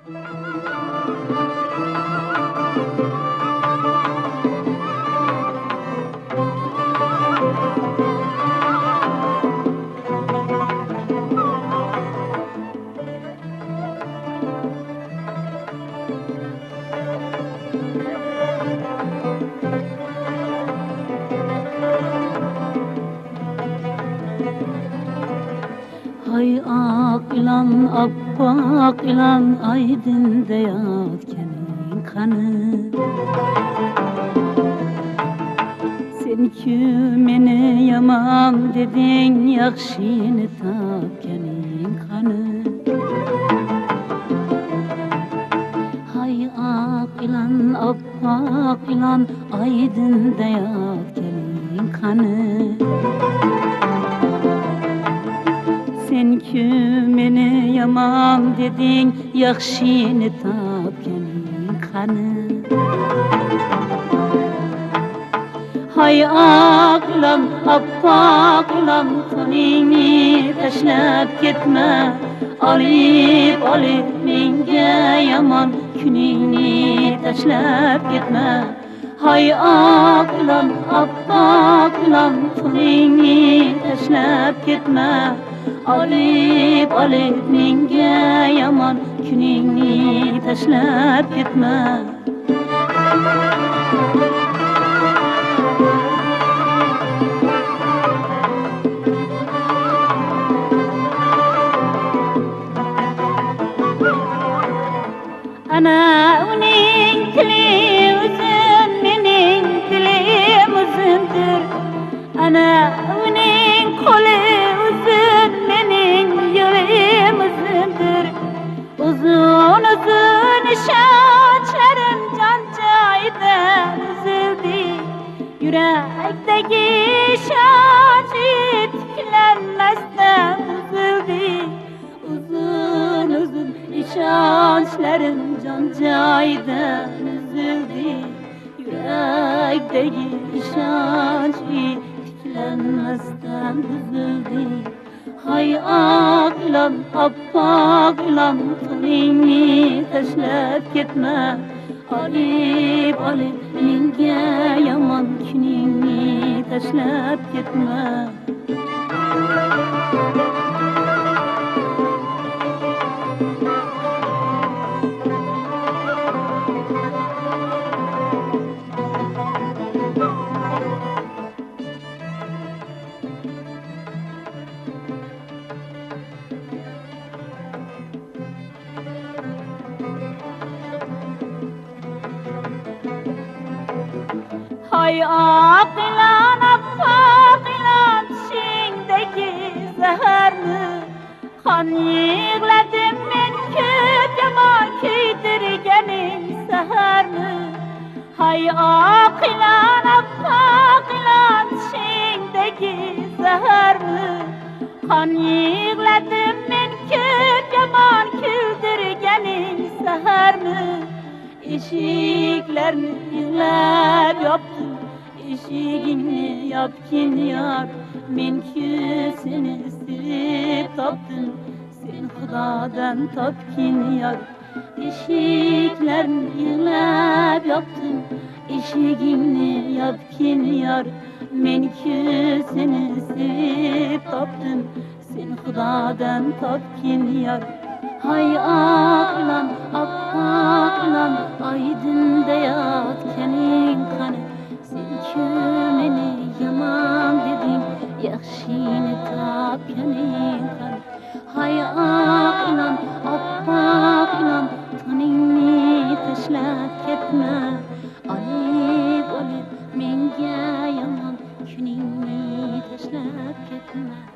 Hay ak ilan, appak ilan, aydında yatkenin kanı. Sen ki meni yaman dedin, yakşini tapkenin kanı. Hay ak ilan, appak ilan, aydında yatkenin kanı. Sen ki meni yaman dedin, yakşini tapkenin kanı. Hay aklan, appaklan, tanini taşlap gitme. Alip menge yaman, günini taşlap gitme. Hay aklan, appaklan, tanini taşlap gitme. Alip menge yaman, günini taşlap gitme. Ana uning tili uzun, mening tilim uzundur. Ana uning qo'li uzun, mening yo'lim uzundur. Uzun ishonchlarim jon joyidan uzildi. Yurakdagi ishonch tiklanmasdan uzildi. Uzun ishonchlarım jon joyidan uzildi. Yurakdagi ishonch tiklanmasdan uzildi. Hay aklan, appaklan, taningni tashlab ketma. Alip menga yomon kuningni tashlab ketma. Hay aklan, appaklan, tishingdagi zaharni. Qon yig'ladim men ko'p, yomon kuydirganing saharni. Hay aklan, appaklan, tishingdagi zaharni. Qon yig'ladim men ko'p, yomon kuydirganing saharni. Eshiklarni yig'lab yopdim, eshigingni yopgin yor. Men ku seni sevib topdim, sen Xudodan topgin yor. Eshiklarni yig'lab yopdim, eshigingni yopgin yor. Men ku seni sevib topdim, sen Xudodan topgin yor. Hay aklan, appaklan, aydında yatkenin kanı. Sen ki meni yaman dedin, yakşini tapkenin kanı. Hay aklan, appaklan, taningni tashlab ketma. Alip menga yaman kuningni tashlab ketma.